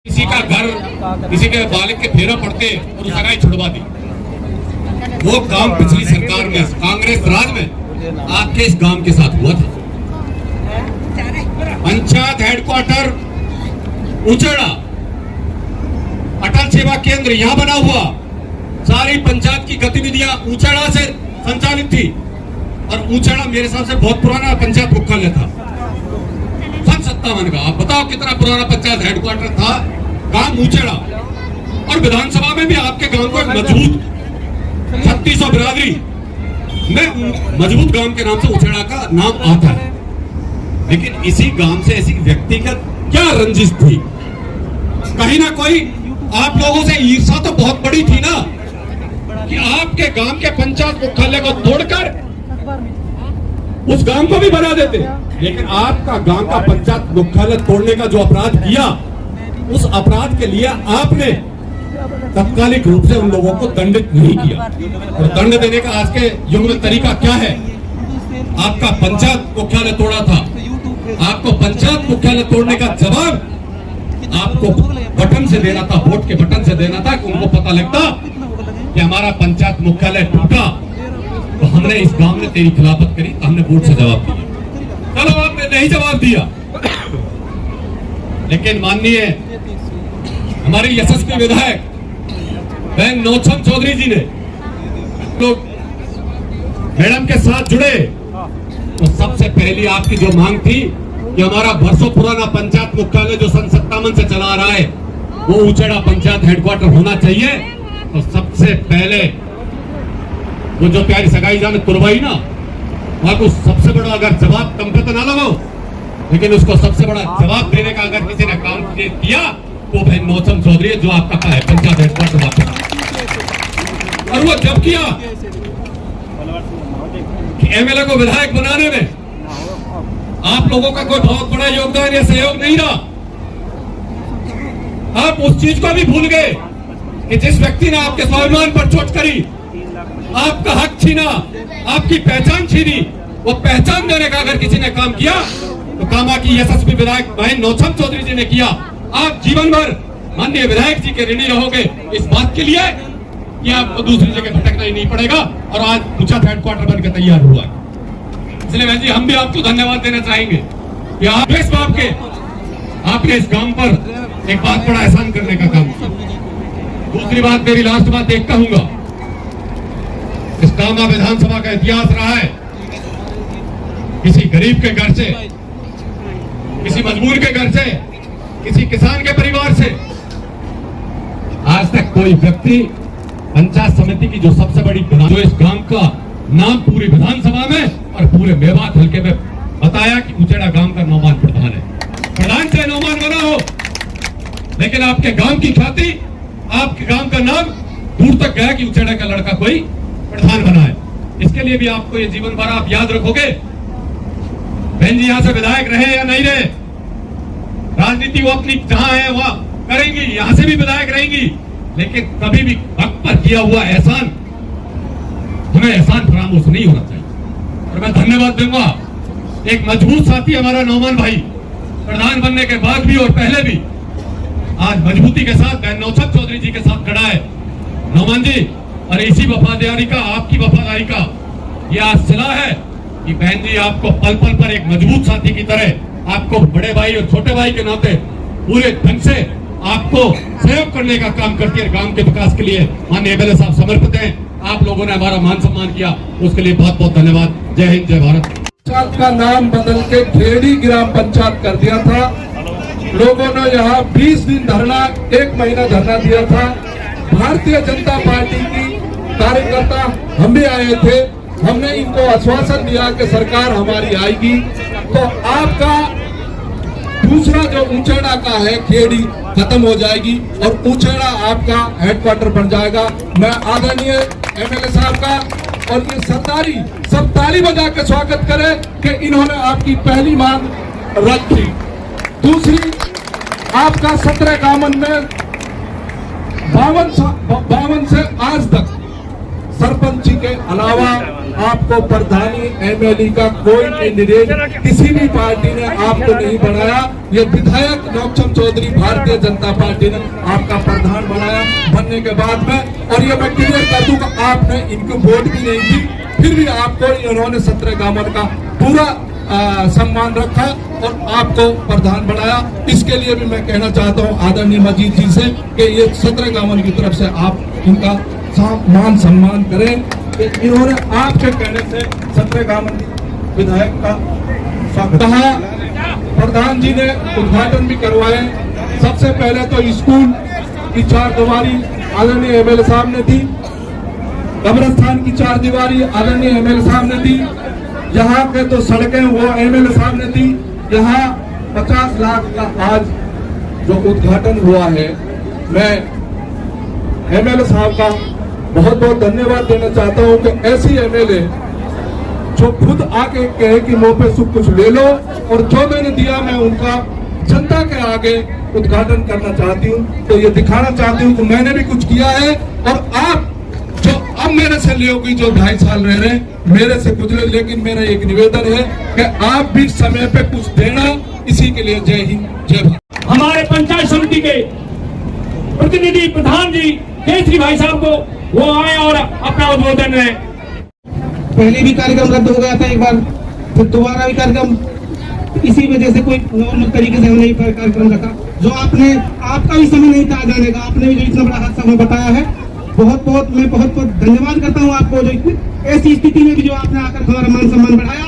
किसी का घर, किसी के बालिक के फेरा पड़ते और उसका गाय छुड़वा दी। वो काम पिछली सरकार में, कांग्रेस राज में आपके इस गांव के साथ हुआ था। पंचायत हेडक्वार्टर उचड़ा, अटल सेवा केंद्र यहां बना हुआ, सारी पंचायत की गतिविधियां उचड़ा से संचालित थी। और उचड़ा मेरे हिसाब से बहुत पुराना पंचायत मुख्यालय था, सन 57 का। आप बताओ कितना पुराना पंचायत हेडक्वार्टर था गांव उचड़ा। और विधानसभा में भी आपके गांव को एक मजबूत 3600 बिरादरी में मजबूत गांव के नाम से उचड़ा का नाम आता है। लेकिन इसी गांव से ऐसी व्यक्तिगत क्या रंजिश थी? कहीं ना कोई आप लोगों से ईर्ष्या तो बहुत बड़ी थी ना, कि आपके गांव के पंचायत मुख्यालय को तोड़कर उस गांव को भी बना देते। लेकिन आपका गांव का पंचायत मुख्यालय तोड़ने का जो अपराध किया, उस अपराध के लिए आपने तत्कालिक रूप से उन लोगों को दंडित नहीं किया। और दंड देने का आज के युग में तरीका क्या है? आपका पंचायत मुख्यालय तोड़ा था, आपको पंचायत मुख्यालय तोड़ने का जवाब आपको बटन से देना था, वोट के बटन से देना था, कि उनको पता लगता कि हमारा पंचायत मुख्यालय टूटा तो हमने इस गांव ने तेरी खिलाफत करी, तो हमने वोट से जवाब दिया। चलो आपने नहीं जवाब दिया, लेकिन माननीय हमारी यशस्वी विधायक बहन नौछम चौधरी जी ने लोग मैडम के साथ जुड़े, तो सबसे पहली आपकी जो मांग थी कि हमारा बरसों पुराना पंचायत मुख्यालय जो सन 57 से चला आ रहा है, वो उचड़ा पंचायत हेडक्वार्टर होना चाहिए। तो सबसे पहले वो जो प्यारी सगाई जाने तुरवाई ना, वहां को सबसे बड़ा अगर जवाब कम पे तो ना लगाओ, लेकिन उसको सबसे बड़ा जवाब देने का अगर किसी ने काम किया तो बहन नौछम चौधरी, जो आपका है पंचायत हेडक्वार्टर वापस। और वो जब किया कि एमएलए को विधायक बनाने में आप लोगों का कोई बहुत बड़ा योगदान या सहयोग नहीं रहा। आप उस चीज को भी भूल गए कि जिस व्यक्ति ने आपके स्वाभिमान पर चोट करी, आपका हक छीना, आपकी पहचान छीनी, वो पहचान देने का अगर किसी ने काम किया तो कामा की यशस्वी विधायक बहन नौछम चौधरी जी ने किया। आप जीवन भर माननीय विधायक जी के ऋणी रहोगे इस बात के लिए कि आपको दूसरी जगह भटकना ही नहीं पड़ेगा। और आज पंचायत हेडक्वार्टर बनकर तैयार हुआ है। इसलिए बहन जी, हम भी आपको धन्यवाद देना चाहेंगे कि आप इस बात के आपने इस गांव पर एक बात बड़ा एहसान करने का काम किया। दूसरी बात, मेरी लास्ट बात एक कहूंगा, इस कामा विधानसभा का इतिहास रहा है, किसी गरीब के घर से, किसी मजबूर के घर से, किसी किसान के परिवार से आज तक कोई व्यक्ति पंचायत समिति की जो सबसे बड़ी जो इस गांव का नाम पूरी विधानसभा में और पूरे मेवात हल्के में बताया कि उचेड़ा गांव का नौमान प्रधान है। प्रधान से नौमान बना हो, लेकिन आपके गांव की ख्याति, आपके गांव का नाम दूर तक गया कि उचेड़ा का लड़का कोई प्रधान बना है। इसके लिए भी आपको ये जीवन भर आप याद रखोगे। बहन जी यहाँ से विधायक रहे या नहीं रहे, राजनीति वो अपनी जहां है वहां करेंगी, यहां से भी विधायक रहेंगी, लेकिन कभी भी वक्त पर किया हुआ एहसान, हमें एहसान फरामोश नहीं होना चाहिए। और मैं धन्यवाद दूंगा, एक मजबूत साथी हमारा नौमान भाई प्रधान बनने के बाद भी और पहले भी आज मजबूती के साथ बहन नौछम चौधरी जी के साथ खड़ा है। नौमान जी, और इसी वफादारी का, आपकी वफादारी का यह आज सिला है कि बहन जी आपको पल पल पर एक मजबूत साथी की तरह, आपको बड़े भाई और छोटे भाई के नाते पूरे ढंग से आपको सहयोग करने का काम करती है। गांव के विकास के लिए माननीय एमएलए साहब समर्पित हैं। आप लोगों ने हमारा मान सम्मान किया, उसके लिए बहुत बहुत धन्यवाद। जय हिंद, जय भारत। पंचायत का नाम बदल के खेड़ी ग्राम पंचायत कर दिया था। लोगों ने यहाँ 20 दिन धरना, 1 महीना धरना दिया था। भारतीय जनता पार्टी की कार्यकर्ता हम भी आए थे, हमने इनको आश्वासन दिया कि सरकार हमारी आएगी तो आपका दूसरा जो उचेड़ा का है खेड़ी खत्म हो जाएगी और उचेड़ा आपका हेडक्वार्टर बन जाएगा। मैं आदरणीय एमएलए साहब का और ये सरदारी सब ताली बजा के स्वागत करें कि इन्होंने आपकी पहली मांग रखी। दूसरी, आपका 1751 में 52 से आज तक सरपंची के अलावा आपको प्रधानी एमएलए का कोई कैंडिडेट किसी भी पार्टी ने आपको नहीं बनाया। ये विधायक नौक्षम चौधरी भारतीय जनता पार्टी ने आपका प्रधान बनाया बनने के बाद में। और ये मैं क्लियर कर दूं कि आपने इनको वोट भी नहीं दी, फिर भी आपको इन्होंने 17 गांव का पूरा सम्मान रखा और आपको प्रधान बनाया। इसके लिए भी मैं कहना चाहता हूं आदरणीय मजीद जी से कि ये 17 गांव की तरफ से आप इनका मान सम्मान करें कि इन्होंने आपके कहने से 17 गांव विधायक का स्वागत कहा। प्रधान जी ने उद्घाटन भी करवाए। सबसे पहले तो स्कूल की 4 दीवारी आदरणीय एमएलए साहब ने दी, कब्रिस्तान की 4 दीवारी आदरणीय एमएलए साहब ने दी, यहाँ के तो सड़कें वो एमएलए साहब ने दी। यहाँ 50 लाख का आज जो उद्घाटन हुआ है, मैं एमएलए साहब का बहुत बहुत धन्यवाद देना चाहता हूँ कि ऐसी एमएलए जो खुद आके कहे कि मुंह पे सब कुछ ले लो, और जो मैंने दिया मैं उनका जनता के आगे उद्घाटन करना चाहती हूँ। तो ये दिखाना चाहती हूँ कि मैंने भी कुछ किया है और आप जो अब मेरे से लियोगी जो 2.5 साल रह रहे हैं मेरे से कुछ ले, लेकिन मेरा एक निवेदन है कि आप भी समय पे कुछ देना। इसी के लिए जय हिंद जय भारत। हमारे पंचायत समिति के प्रतिनिधि प्रधान जी केसरी भाई साहब को वो आए और अपना उद्बोधन है। पहले भी कार्यक्रम रद्द हो गया था एक बार, फिर दोबारा भी कार्यक्रम इसी वजह से कोई नॉर्मल तरीके से हमने कार्यक्रम रखा। जो आपने आपका भी समय नहीं था आ जाने का, आपने भी जो इतना बड़ा हादसा हमें बताया है, मैं बहुत बहुत धन्यवाद करता हूँ आपको। जो ऐसी स्थिति में भी जो आपने आकर हमारा मान सम्मान बढ़ाया,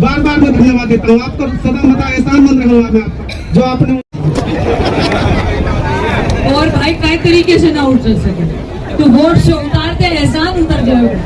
बार बार मैं धन्यवाद देता हूँ आपको। सदा मता एहसानमंद रहूंगा मैं आपका जो आपने। और भाई कई तरीके से ना उतर सके तो वोट से उतारते एहसान उतर जाएगा।